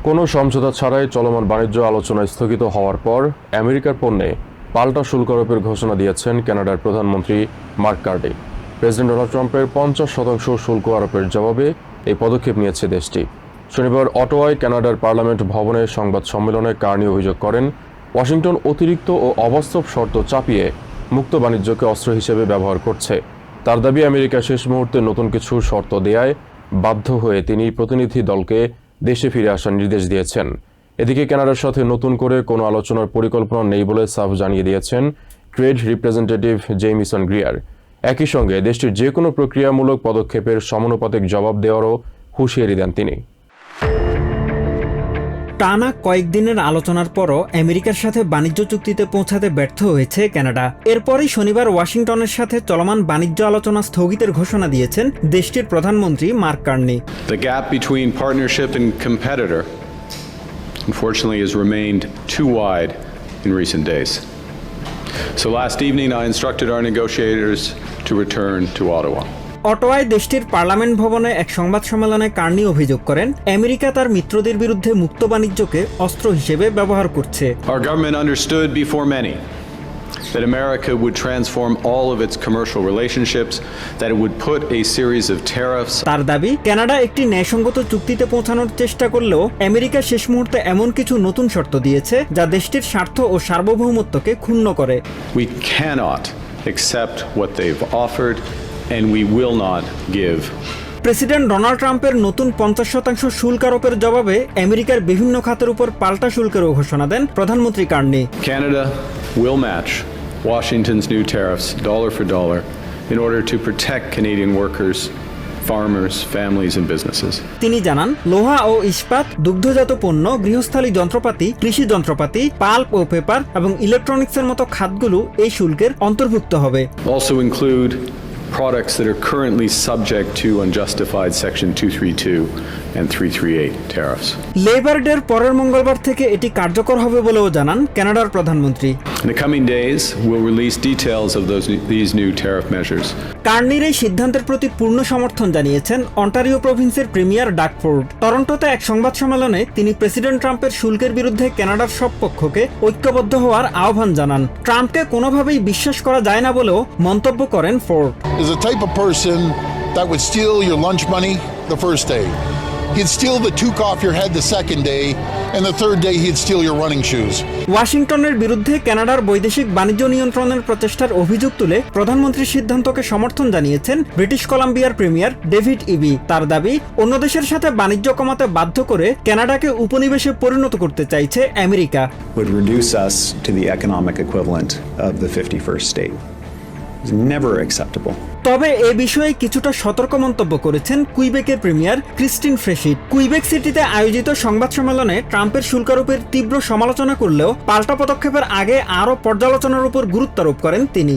কোনো সমঝোতা ছাড়াই চলমান বাণিজ্য আলোচনা স্থগিত হওয়ার পর আমেরিকার পণ্যে পাল্টা শুল্ক আরোপের ঘোষণা দিয়েছেন কানাডার প্রধানমন্ত্রী মার্ক কার্নি। প্রেসিডেন্ট ডোনাল্ড ট্রাম্পের 50% শুল্ক আরোপের জবাবে এই পদক্ষেপ নিয়েছে দেশটি। শনিবার অটোয়ায় কানাডার পার্লামেন্ট ভবনে সংবাদ সম্মেলনে কার্নি অভিযোগ করেন, ওয়াশিংটন অতিরিক্ত ও অবাস্তব শর্ত চাপিয়ে মুক্ত বাণিজ্যকে অস্ত্র হিসেবে ব্যবহার করছে। তার দাবি, আমেরিকা শেষ মুহূর্তে নতুন কিছু শর্ত দেয়ায় বাধ্য হয়ে তিনি প্রতিনিধি দলকে দেশে ফিরে আসার নির্দেশ দিয়েছেন। এদিকে কানাডার সাথে নতুন করে কোনো আলোচনার পরিকল্পনা নেই বলে সাফ জানিয়ে দিয়েছেন ট্রেড রিপ্রেজেন্টেটিভ জেমিসন গ্রিয়ার। একই সঙ্গে দেশটির যে কোনো প্রক্রিয়ামূলক পদক্ষেপের সমানুপাতিক জবাব দেওয়ারও হুঁশিয়ারি দেন তিনি। টানা কয়েকদিনের আলোচনার পরও আমেরিকার সাথে বাণিজ্য চুক্তিতে পৌঁছাতে ব্যর্থ হয়েছে কানাডা। এরপরই শনিবার ওয়াশিংটনের সাথে চলমান বাণিজ্য আলোচনা স্থগিতের ঘোষণা দিয়েছেন দেশটির প্রধানমন্ত্রী mark Carney. The gap between partnership and competitor, unfortunately, has remained too wide in recent days. So last evening, I instructed our negotiators to return to Ottawa. অটোয়ায় দেশটির পার্লামেন্ট ভবনে এক সংবাদ সম্মেলনে কার্নি অভিযোগ করেন, আমেরিকা তার মিত্রদের বিরুদ্ধে মুক্ত বাণিজ্যকে অস্ত্র হিসেবে ব্যবহার করছে। Our government understood before many that America would transform all of its commercial relationships, that it would put a series of tariffs. তার দাবি, কানাডা একটি ন্যায়সঙ্গত চুক্তিতে পৌঁছানোর চেষ্টা করলেও আমেরিকা শেষ মুহূর্তে এমন কিছু নতুন শর্ত দিয়েছে যা দেশটির স্বার্থ ও সার্বভৌমত্বকে ক্ষুণ্ণ করে। We cannot accept what they've offered, and we will not give. President Donald ট্রাম্পের নতুন 50% শুল্ক আরোপের জবাবে আমেরিকার বিভিন্ন খাতের উপর পাল্টা শুল্কেরও ঘোষণা দেন প্রধানমন্ত্রী Carney. Canada will match Washington's new tariffs dollar for dollar in order to protect Canadian workers, farmers, families and businesses. তিনি জানান, লোহা ও ইস্পাত, দুগ্ধজাত পণ্য, গৃহস্থালী যন্ত্রপাতি, কৃষি যন্ত্রপাতি, পাল্প ও পেপার এবং ইলেকট্রনিক্সের মতো খাতগুলো এই শুল্কের অন্তর্ভুক্ত হবে। Also include products that are currently subject to unjustified Section 232 and 338 tariffs. Labour ডের পরের মঙ্গলবার থেকে এটি কার্যকর হবে বলেও জানান কানাডার প্রধানমন্ত্রী। In the coming days, we'll release details of these new tariff measures. কার্নির এই সিদ্ধান্তের প্রতি পূর্ণ সমর্থন জানিয়েছেন অন্টারিও প্রভিন্সের প্রিমিয়ার ডাগ ফোর্ড। টরন্টোতে এক সংবাদ সম্মেলনে তিনি প্রেসিডেন্ট ট্রাম্পের শুল্কের বিরুদ্ধে কানাডার সব পক্ষকে ঐক্যবদ্ধ হওয়ার আহ্বান জানান। ট্রাম্পকে কোনোভাবেই বিশ্বাস করা যায় না বলেও মন্তব্য করেন Ford. Is a type of person that would steal your lunch money the first day. He'd steal the toque off your head the second day, and the third day he'd steal your running shoes. ওয়াশিংটনের বিরুদ্ধে কানাডার বৈদেশিক বাণিজ্য নিয়ন্ত্রণের প্রচেষ্টার অভিযোগ তুলে প্রধানমন্ত্রীর সিদ্ধান্তকে সমর্থন জানিয়েছেন ব্রিটিশ কলাম্বিয়ার প্রিমিয়ার ডেভিড ইবি। তার দাবি, অন্য দেশের সাথে বাণিজ্য কমাতে বাধ্য করে কানাডাকে উপনিবেশে পরিণত করতে চাইছে America. Would reduce us to the economic equivalent of the 51st state. It's never acceptable. তবে এ বিষয়ে কিছুটা সতর্ক মন্তব্য করেছেন কুইবেকের প্রিমিয়ার ক্রিস্টিন ফ্রেশিট। কুইবেক সিটিতে আয়োজিত সংবাদ সম্মেলনে ট্রাম্পের শুল্ক আরোপের তীব্র সমালোচনা করলেও পাল্টা পদক্ষেপের আগে আরও পর্যালোচনার উপর গুরুত্ব আরোপ করেন তিনি।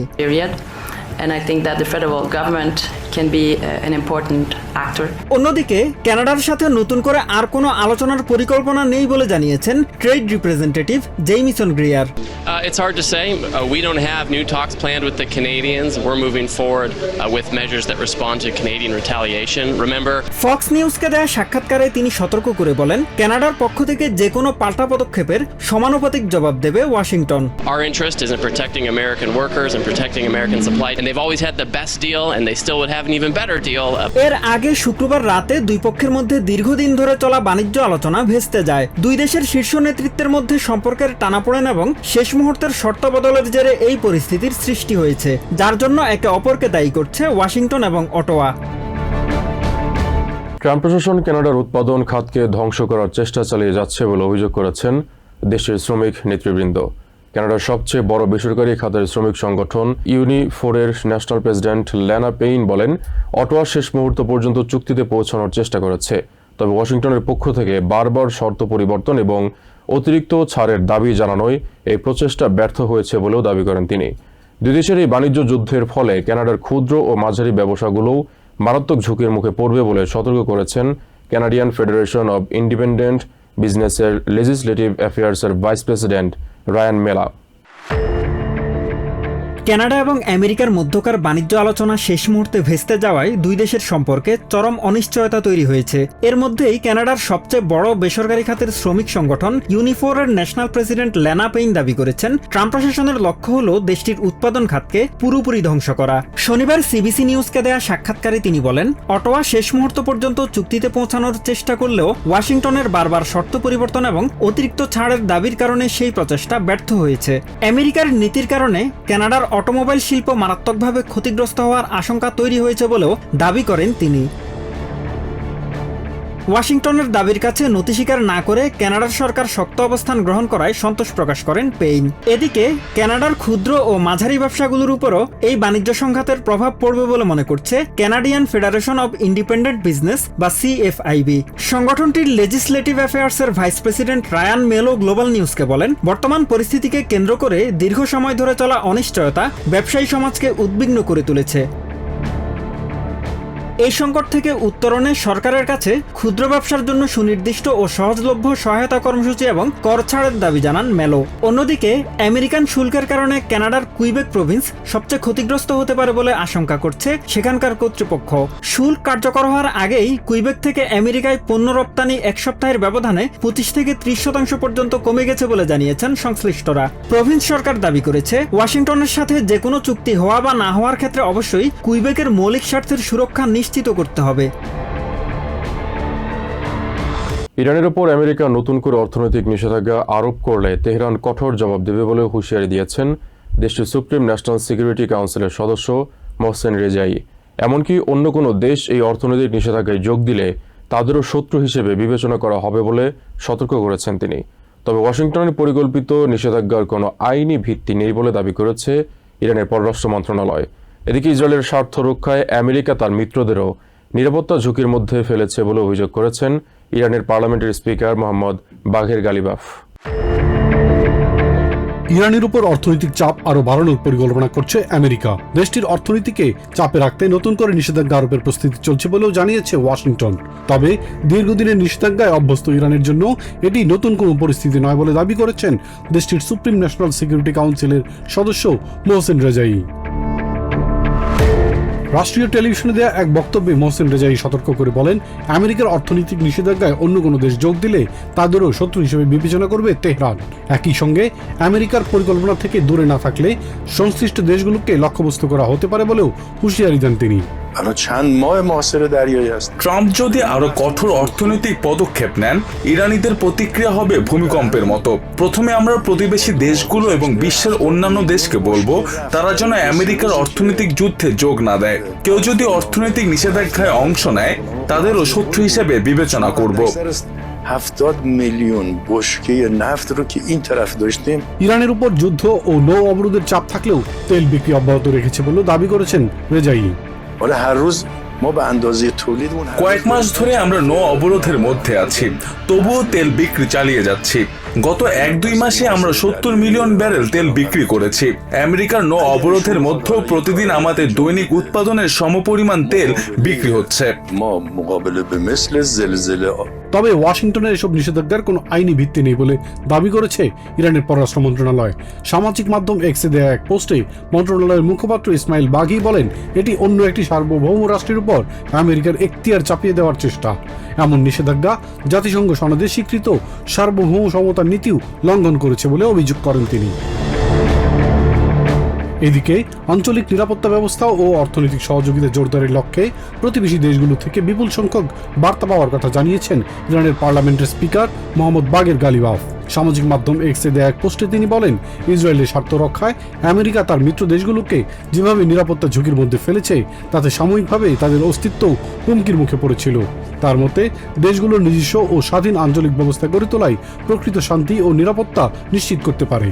And I think that the federal government can be an important actor. অন্যদিকে কানাডার সাথে নতুন করে আর কোনো আলোচনার পরিকল্পনা নেই বলে জানিয়েছেন trade representative Jamieson Greer. It's hard to say. We don't have new talks planned with the Canadians. We're moving forward with measures that respond to Canadian retaliation. Remember, Fox নিউজকে দেওয়া সাক্ষাৎকারে তিনি সতর্ক করে বলেন, কানাডার পক্ষ থেকে যে কোনো পাল্টা পদক্ষেপের সমানুপাতিক জবাব দেবে Washington. Our interest is in protecting American workers and protecting American supply. And they've always had the best deal, and they still would have an even better deal. এর আগে শুক্রবার রাতে দুই পক্ষের মধ্যে দীর্ঘদিন ধরে চলা বাণিজ্য আলোচনা ভেস্তে যায়। দুই দেশের শীর্ষ নেতৃত্বের মধ্যে সম্পর্কের টানাপোড়েন এবং শেষ মুহূর্তের শর্ত বদলের জেরে এই পরিস্থিতির সৃষ্টি হয়েছে, যার জন্য একে অপরকে দায়ী করছে ওয়াশিংটন এবং অটোয়া। ট্রাম্প প্রশাসন কানাডার উৎপাদন খাতকে ধ্বংস করার চেষ্টা চালিয়ে যাচ্ছে বলে অভিযোগ করেছেন দেশের শ্রমিক নেতৃবৃন্দ। কানাডার সবচেয়ে বড় বেসরকারি খাতের শ্রমিক সংগঠন ইউনিফোরের ন্যাশনাল প্রেসিডেন্ট ল্যানা পেইন বলেন, অটোয়া শেষ মুহূর্ত পর্যন্ত চুক্তিতে পৌঁছানোর চেষ্টা করেছে, তবে ওয়াশিংটনের পক্ষ থেকে বারবার শর্ত পরিবর্তন এবং অতিরিক্ত ছাড়ের দাবি জানানোয় এই প্রচেষ্টা ব্যর্থ হয়েছে বলেও দাবি করেন তিনি। দুই দেশের এই বাণিজ্য যুদ্ধের ফলে কানাডার ক্ষুদ্র ও মাঝারি ব্যবসাগুলোও মারাত্মক ঝুঁকির মুখে পড়বে বলে সতর্ক করেছেন কানাডিয়ান ফেডারেশন অব ইন্ডিপেন্ডেন্ট বিজনেসের লেজিসলেটিভ অ্যাফেয়ার্সের ভাইস প্রেসিডেন্ট রায়ান মেলা। কানাডা এবং আমেরিকার মধ্যকার বাণিজ্য আলোচনা শেষ মুহূর্তে ভেস্তে যাওয়ায় দুই দেশের সম্পর্কে চরম অনিশ্চয়তা তৈরি হয়েছে। এর মধ্যেই কানাডার সবচেয়ে বড় বেসরকারি খাতের শ্রমিক সংগঠন ইউনিফোরের ন্যাশনাল প্রেসিডেন্ট লেনা পেইন দাবি করেছেন, ট্রাম্প প্রশাসনের লক্ষ্য হল দেশটির উৎপাদন খাতকে পুরোপুরি ধ্বংস করা। শনিবার সিবিসি নিউজকে দেয়া সাক্ষাৎকারে তিনি বলেন, অটোয়া শেষ মুহূর্ত পর্যন্ত চুক্তিতে পৌঁছানোর চেষ্টা করলেও ওয়াশিংটনের বারবার শর্ত পরিবর্তন এবং অতিরিক্ত ছাড়ের দাবির কারণে সেই প্রচেষ্টা ব্যর্থ হয়েছে। আমেরিকার নীতির কারণে কানাডার অটোমোবাইল শিল্প মারাত্মকভাবে ক্ষতিগ্রস্ত হওয়ার আশঙ্কা তৈরি হয়েছে বলেও দাবি করেন তিনি। ওয়াশিংটনের দাবির কাছে নতি স্বীকার না করে কানাডার সরকার শক্ত অবস্থান গ্রহণ করায় সন্তোষ প্রকাশ করেন পেইন। এদিকে কানাডার ক্ষুদ্র ও মাঝারি ব্যবসাগুলোর উপরও এই বাণিজ্য সংঘাতের প্রভাব পড়বে বলে মনে করছে Canadian federation of independent business বা CFIB। সংগঠনটির লেজিসলেটিভ অ্যাফেয়ার্সের ভাইস প্রেসিডেন্ট রায়ান মেলো গ্লোবাল নিউজকে বলেন, বর্তমান পরিস্থিতিকে কেন্দ্র করে দীর্ঘ সময় ধরে চলা অনিশ্চয়তা ব্যবসায়ী সমাজকে উদ্বিগ্ন করে তুলেছে। এই সংকট থেকে উত্তরণে সরকারের কাছে ক্ষুদ্র ব্যবসার জন্য সুনির্দিষ্ট ও সহজলভ্য সহায়তা কর্মসূচি এবং কর ছাড়ের দাবি জানান মেলো। অন্যদিকে আমেরিকান শুল্কের কারণে কানাডার কুইবেক প্রভিন্স সবচেয়ে ক্ষতিগ্রস্ত হতে পারে বলে আশঙ্কা করছে সেখানকার কর্তৃপক্ষ। শুল্ক কার্যকর হওয়ার আগেই কুইবেক থেকে আমেরিকায় পণ্য রপ্তানি এক সপ্তাহের ব্যবধানে 25 থেকে 30% পর্যন্ত কমে গেছে বলে জানিয়েছেন সংশ্লিষ্টরা। প্রভিন্স সরকার দাবি করেছে, ওয়াশিংটনের সাথে যে কোনো চুক্তি হওয়া বা না হওয়ার ক্ষেত্রে অবশ্যই কুইবেকের মৌলিক স্বার্থের সুরক্ষা নিশ্চিত করতে হবে। ইরানের উপর আমেরিকা নতুন করে অর্থনৈতিক নিষেধাজ্ঞা আরোপ করলে তেহরান কঠোর জবাব দেবে বলে হুঁশিয়ারি দিয়েছেন দেশটির সুপ্রিম ন্যাশনাল সিকিউরিটি কাউন্সিলের সদস্য মোহসেন রেজাই। এমনকি অন্য কোনো দেশ এই অর্থনৈতিক নিষেধাজ্ঞায় যোগ দিলে তাদেরও শত্রু হিসেবে বিবেচনা করা হবে বলে সতর্ক করেছেন তিনি। তবে ওয়াশিংটনের পরিকল্পিত নিষেধাজ্ঞার কোনো আইনি ভিত্তি নেই বলে দাবি করেছে ইরানের পররাষ্ট্র মন্ত্রণালয়। এদিকে ইসরায়েলের স্বার্থ রক্ষায় আমেরিকা তার মিত্রদেরও নিরাপত্তা ঝুঁকির মধ্যে ফেলেছে বলে অভিযোগ করেছেন ইরানের পার্লামেন্টের স্পিকার মোহাম্মদ বাঘের গালিবাফ। ইরানের উপর অর্থনৈতিক চাপ আরো বাড়ানোর পরিকল্পনা করছে আমেরিকা। দেশটির অর্থনীতিকে চাপে রাখতে নতুন করে নিষেধাজ্ঞা আরোপের প্রস্তুতি চলছে বলেও জানিয়েছে ওয়াশিংটন। তবে দীর্ঘদিনের নিষেধাজ্ঞায় অভ্যস্ত ইরানের জন্য এটি নতুন কোনো পরিস্থিতি নয় বলে দাবি করেছেন দেশটির সুপ্রিম ন্যাশনাল সিকিউরিটি কাউন্সিলের সদস্য মোহসেন রেজাই। রাষ্ট্রীয় টেলিভিশনে দেয়া এক বক্তব্যে মোহসেন রেজাই সতর্ক করে বলেন, আমেরিকার অর্থনৈতিক নিষেধাজ্ঞায় অন্য কোনো দেশ যোগ দিলে তাদেরও শত্রু হিসেবে বিবেচনা করবে তেহরান। একই সঙ্গে আমেরিকার পরিকল্পনা থেকে দূরে না থাকলে সংশ্লিষ্ট দেশগুলোকে লক্ষ্যবস্তু করা হতে পারে বলেও হুঁশিয়ারি দেন তিনি। ট্রাম্প যদি আরো কঠোর অর্থনৈতিক পদক্ষেপ নেন, ইরানিদের প্রতিক্রিয়া হবে ভূমিকম্পের মতো। প্রথমে আমরা প্রতিবেশী দেশগুলো এবং বিশ্বের অন্যান্য দেশকে বলবো তারা যেন আমেরিকার অর্থনৈতিক যুদ্ধে যোগ না দেয়। কেউ যদি অর্থনৈতিক নিষেধাজ্ঞায় অংশ নেয়, তাদেরও শত্রু হিসেবে বিবেচনা করব। ইরানের উপর যুদ্ধ ও নৌ অবরোধের চাপ থাকলেও তেল বিক্রি অব্যাহত রেখেছে বলে দাবি করেছেন রেজাই। কয়েক মাস ধরে আমরা নৌ অবরোধের মধ্যে আছি, তবুও তেল বিক্রি চালিয়ে যাচ্ছি। গত 1-2 মাসে আমরা 70 মিলিয়ন ব্যারেল তেল বিক্রি করেছি। আমেরিকার নৌ অবরোধের মধ্যেও প্রতিদিন আমাদের দৈনিক উৎপাদনের সমপরিমাণ তেল বিক্রি হচ্ছে। তবে ওয়াশিংটনের এসব নিষেধাজ্ঞার কোনো আইনি ভিত্তি নেই বলে দাবি করেছে ইরানের পররাষ্ট্র মন্ত্রণালয়। সামাজিক মাধ্যম এক্সে দেয়া এক পোস্টে মন্ত্রণালয়ের মুখপাত্র ইসমাইল বাঘি বলেন, এটি অন্য একটি সার্বভৌম রাষ্ট্রের উপর আমেরিকার এখতিয়ার চাপিয়ে দেওয়ার চেষ্টা। এমন নিষেধাজ্ঞা জাতিসংঘ সনদে স্বীকৃত সার্বভৌম সমতার নীতিও লঙ্ঘন করেছে বলে অভিযোগ করেন তিনি। এদিকে আঞ্চলিক নিরাপত্তা ব্যবস্থা ও অর্থনৈতিক সহযোগিতা জোরদারের লক্ষ্যে প্রতিবেশী দেশগুলো থেকে বিপুল সংখ্যক বার্তা পাওয়ার কথা জানিয়েছেন ইরানের পার্লামেন্টের স্পিকার মোহাম্মদ বাঘের গালিবাফ। সামাজিক মাধ্যম এক্সে দেয়া এক পোস্টে তিনি বলেন, ইসরায়েলের স্বার্থ রক্ষায় আমেরিকা তার মিত্র দেশগুলোকে যেভাবে নিরাপত্তা ঝুঁকির মধ্যে ফেলেছে তাতে সাময়িকভাবে তাদের অস্তিত্ব হুমকির মুখে পড়েছিল। তার মতে দেশগুলোর নিজস্ব ও স্বাধীন আঞ্চলিক ব্যবস্থা গড়ে তোলাই প্রকৃত শান্তি ও নিরাপত্তা নিশ্চিত করতে পারে।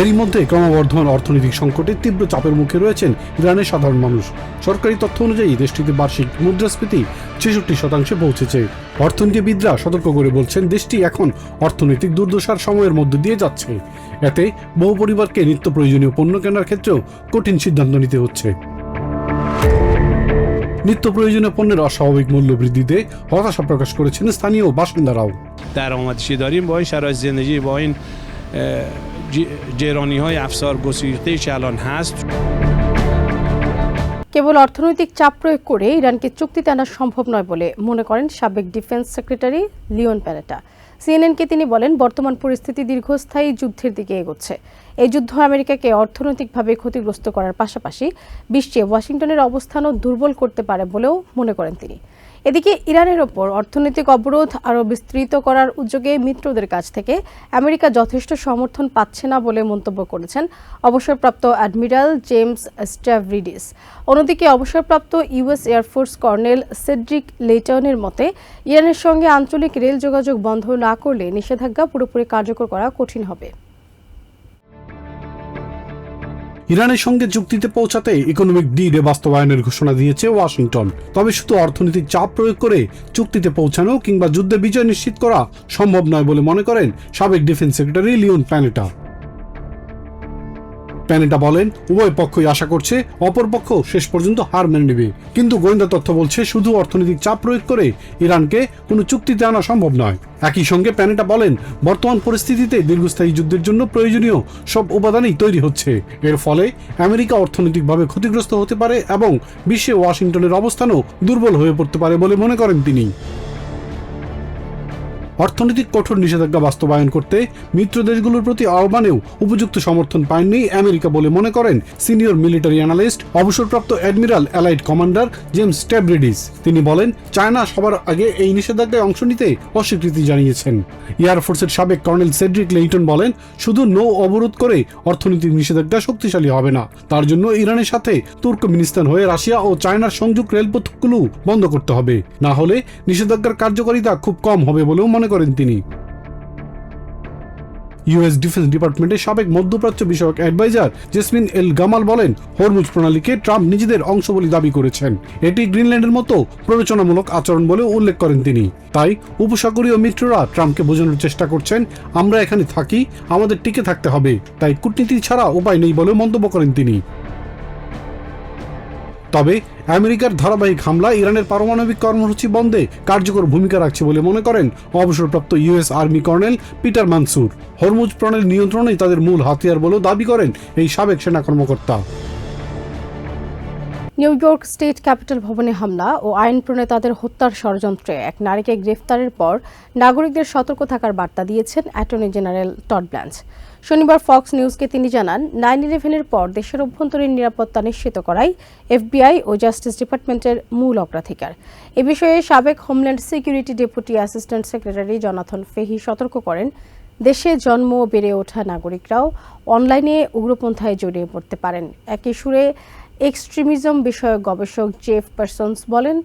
এরই মধ্যে ক্রমবর্ধমান অর্থনৈতিক সংকটে তীব্র চাপের মুখে রয়েছেন ইরানের সাধারণ মানুষ। সরকারি তথ্য অনুযায়ী দেশটিতে বার্ষিক মুদ্রাস্ফীতি 66% পৌঁছেছে। অর্থনীতিবিদরা সতর্ক করে বলছেন, দেশটি এখন অর্থনৈতিক দুর্দশার সময়ের মধ্য দিয়ে যাচ্ছে। এতে বহু পরিবারকে নিত্য প্রয়োজনীয় পণ্য কেনার ক্ষেত্রেও কঠিন সিদ্ধান্ত নিতে হচ্ছে। নিত্য প্রয়োজনীয় পণ্যের অস্বাভাবিক মূল্য বৃদ্ধিতে হতাশা প্রকাশ করেছেন স্থানীয় বাসিন্দারাও। گرانی‌های افزار گسیخته‌ای که الان هست কেবল অর্থনৈতিক চাপ প্রয়োগ করে ইরানকে চুক্তিতে আনা সম্ভব নয় বলে মনে করেন সাবেক ডিফেন্স সেক্রেটারি লিওন প্যানেটা। সিএনএনকে তিনি বলেন, বর্তমান পরিস্থিতি দীর্ঘস্থায়ী যুদ্ধের দিকে এগোচ্ছে। এই যুদ্ধ আমেরিকাকে অর্থনৈতিকভাবে ক্ষতিগ্রস্ত করার পাশাপাশি বিশ্বে ওয়াশিংটনের অবস্থানও দুর্বল করতে পারে বলেও মনে করেন তিনি। এদিকে ইরানের ওপর অর্থনৈতিক অবরোধ আরও বিস্তৃত করার উদ্যোগে মিত্রদের কাছ থেকে আমেরিকা যথেষ্ট সমর্থন পাচ্ছে না বলে মন্তব্য করেছেন অবসরপ্রাপ্ত অ্যাডমিরাল জেমস স্ট্যাভরিডিস। অন্যদিকে অবসরপ্রাপ্ত ইউএস এয়ারফোর্স কর্নেল সেড্রিক লেটনের মতে, ইরানের সঙ্গে আঞ্চলিক রেল যোগাযোগ বন্ধ না করলে নিষেধাজ্ঞা পুরোপুরি কার্যকর করা কঠিন হবে। ইরানের সঙ্গে চুক্তিতে পৌঁছাতে ইকোনমিক ডিলে বাস্তবায়নের ঘোষণা দিয়েছে ওয়াশিংটন। তবে শুধু অর্থনৈতিক চাপ প্রয়োগ করে চুক্তিতে পৌঁছানো কিংবা যুদ্ধে বিজয় নিশ্চিত করা সম্ভব নয় বলে মনে করেন সাবেক ডিফেন্স সেক্রেটারি লিওন প্যানেটা। প্যানেটা বলেন, উভয় পক্ষই আশা করছে অপরপক্ষ শেষ পর্যন্ত হার মেনে নেবে, কিন্তু গোয়েন্দা তথ্য বলছে শুধু অর্থনৈতিক চাপ প্রয়োগ করে ইরানকে কোনো চুক্তিতে আনা সম্ভব নয়। একই সঙ্গে প্যানেটা বলেন, বর্তমান পরিস্থিতিতে দীর্ঘস্থায়ী যুদ্ধের জন্য প্রয়োজনীয় সব উপাদানই তৈরি হচ্ছে। এর ফলে আমেরিকা অর্থনৈতিকভাবে ক্ষতিগ্রস্ত হতে পারে এবং বিশ্বে ওয়াশিংটনের অবস্থানও দুর্বল হয়ে পড়তে পারে বলে মনে করেন তিনি। অর্থনৈতিক কঠোর নিষেধাজ্ঞা বাস্তবায়ন করতে মিত্র দেশগুলোর প্রতি আহ্বানেও উপযুক্ত সমর্থন পায়নি আমেরিকা বলে মনে করেন সিনিয়র মিলিটারি অ্যানালিস্ট অবসরপ্রাপ্ত অ্যাডমিরাল অ্যালাইড কমান্ডার জেমস স্ট্যাভরিডিস। তিনি বলেন, চায়না সবার আগে এই নিষেধাজ্ঞায় অংশ নিতে অস্বীকৃতি জানিয়েছেন। এয়ারফোর্সের সাবেক কর্নেল সেড্রিক লেইটন বলেন, শুধু নৌ অবরোধ করে অর্থনৈতিক নিষেধাজ্ঞা শক্তিশালী হবে না, তার জন্য ইরানের সাথে তুর্কমেনিস্তান হয়ে রাশিয়া ও চায়নার সংযোগ রেলপথগুলো বন্ধ করতে হবে, না হলে নিষেধাজ্ঞার কার্যকারিতা খুব কম হবে বলেও মনে করেন তিনি। ইউএস ডিফেন্স ডিপার্টমেন্টের সাবেক মধ্যপ্রাচ্য বিষয়ক অ্যাডভাইজার জেসমিন এল গামাল বলেন, হরমুজ প্রণালীকে ট্রাম্প নিজেদের অংশ বলে দাবি করেছেন। এটি গ্রিনল্যান্ডের মতো প্ররোচনামূলক আচরণ বলেও উল্লেখ করেন তিনি। তাই উপসাগরীয় মিত্ররা ট্রাম্পকে বোঝানোর চেষ্টা করছেন, আমরা এখানে থাকি, আমাদের টিকে থাকতে হবে, তাই কূটনীতি ছাড়া উপায় নেই বলেও মন্তব্য করেন তিনি। তবে আমেরিকার ধারাবাহিক হামলা ইরানের পারমাণবিক কর্মসূচি বন্ধে কার্যকর ভূমিকা রাখছে বলে মনে করেন অবসরপ্রাপ্ত US army colonel Peter Mansoor. Hormuz প্রণালী নিয়ন্ত্রণই তাদের মূল হাতিয়ার বলেও দাবি করেন এই সাবেক সেনা কর্মকর্তা। নিউ ইয়র্ক স্টেট ক্যাপিটাল ভবনে হামলা ও আইন প্রণেতাদের হত্যার ষড়যন্ত্রে এক নারীকে গ্রেফতারের পর নাগরিকদের সতর্ক থাকার বার্তা দিয়েছেন অ্যাটর্নি জেনারেল টড ব্ল্যাঞ্চ। শনিবার ফক্স নিউজকে তিনি জানান, 9/11-এর পর দেশের অভ্যন্তরীণ নিরাপত্তা নিশ্চিত করাই এফবিআই ও জাস্টিস ডিপার্টমেন্টের মূল অগ্রাধিকার। এ বিষয়ে সাবেক homeland security deputy assistant secretary Jonathan Fahey সতর্ক করেন, দেশে জন্ম বেড়ে ওঠা নাগরিকরাও অনলাইনে উগ্রপন্থায় জড়িয়ে পড়তে পারেন। একই সুরে এক্সট্রিমিজম বিষয়ক গবেষক জেফ পার্সন্স বলেন,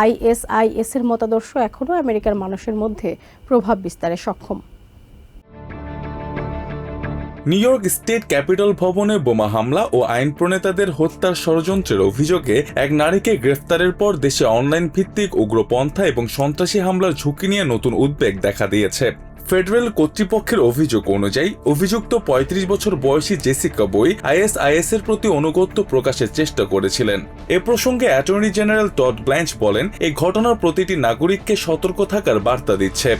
আইএসআইএস এর মতাদর্শ এখনও আমেরিকার মানুষের মধ্যে প্রভাব বিস্তারে সক্ষম। নিউ ইয়র্ক স্টেট ক্যাপিটল ভবনে বোমা হামলা ও আইন প্রণেতাদের হত্যার ষড়যন্ত্রের অভিযোগে এক নারীকে গ্রেফতারের পর দেশে অনলাইন ভিত্তিক উগ্রপন্থা এবং সন্ত্রাসী হামলার ঝুঁকি নিয়ে নতুন উদ্বেগ দেখা দিয়েছে। ফেডারেল কর্তৃপক্ষের অভিযোগ অনুযায়ী অভিযুক্ত 35 বছর বয়সী জেসিকা বই আইএসআইএস এর প্রতি অনুগত্য প্রকাশের চেষ্টা করেছিলেন। এ প্রসঙ্গে অ্যাটর্নি জেনারেল টড ব্ল্যাঞ্চ বলেন, এই ঘটনার প্রতিটি নাগরিককে সতর্ক থাকার বার্তা দিচ্ছে।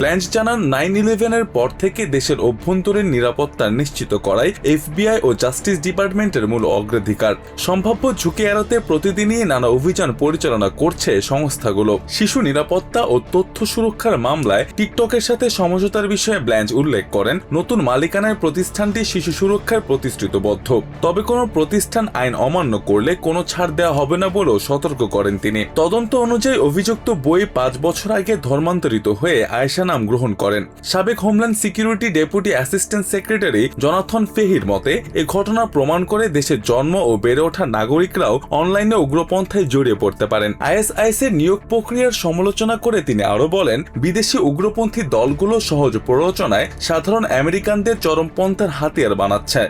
ব্ল্যাঞ্চ জানান, 9/11-এর পর থেকে দেশের অভ্যন্তরীণ নিরাপত্তা নিশ্চিত করাই এফবিআই ও জাস্টিস ডিপার্টমেন্টের মূল অগ্রাধিকার। সম্ভাব্য ঝুঁকি এড়াতে প্রতিদিনই নানা অভিযান পরিচালনা করছে সংস্থাগুলো। শিশু নিরাপত্তা ও তথ্য সুরক্ষার মামলায় টিকটকের সাথে সমঝোতার বিষয়ে ব্ল্যাঞ্চ উল্লেখ করেন, নতুন মালিকানার প্রতিষ্ঠানটি শিশু সুরক্ষার প্রতিশ্রুতিবদ্ধ, তবে কোনো প্রতিষ্ঠান আইন অমান্য করলে কোনো ছাড় দেওয়া হবে না বলেও সতর্ক করেন তিনি। তদন্ত অনুযায়ী অভিযুক্ত বই 5 বছর আগে ধর্মান্তরিত হয়ে নাম গ্রহণ করেন। সাবেক homeland security deputy assistant secretary Jonathan ফেহির মতে, এই ঘটনা প্রমাণ করে দেশের জন্ম ও বেড়ে ওঠা নাগরিকরাও অনলাইনে উগ্রপন্থায় জড়িয়ে পড়তে পারেন। আইএসআইএস এর নিয়োগ প্রক্রিয়ার সমালোচনা করে তিনি আরো বলেন, বিদেশি উগ্রপন্থী দলগুলো সহজ প্ররোচনায় সাধারণ আমেরিকানদের চরমপন্থার হাতিয়ার বানাচ্ছে।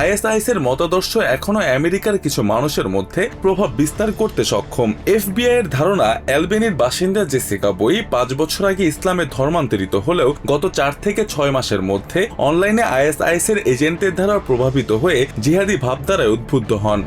আইএসআইএস এর মতাদর্শ এখনো আমেরিকার কিছু মানুষের মধ্যে প্রভাব বিস্তার করতে সক্ষম। এফবিআই এর ধারণা, অ্যালবেনির বাসিন্দা জেসিকা বই 5 বছর আগে ইসলামে ধর্মান্তরিত হলেও গত 4 থেকে 6 মাসের মধ্যে অনলাইনে আইএসআইএস এর এজেন্টের দ্বারা প্রভাবিত হয়ে জিহাদি ভাবধারায় উদ্বুদ্ধ হন।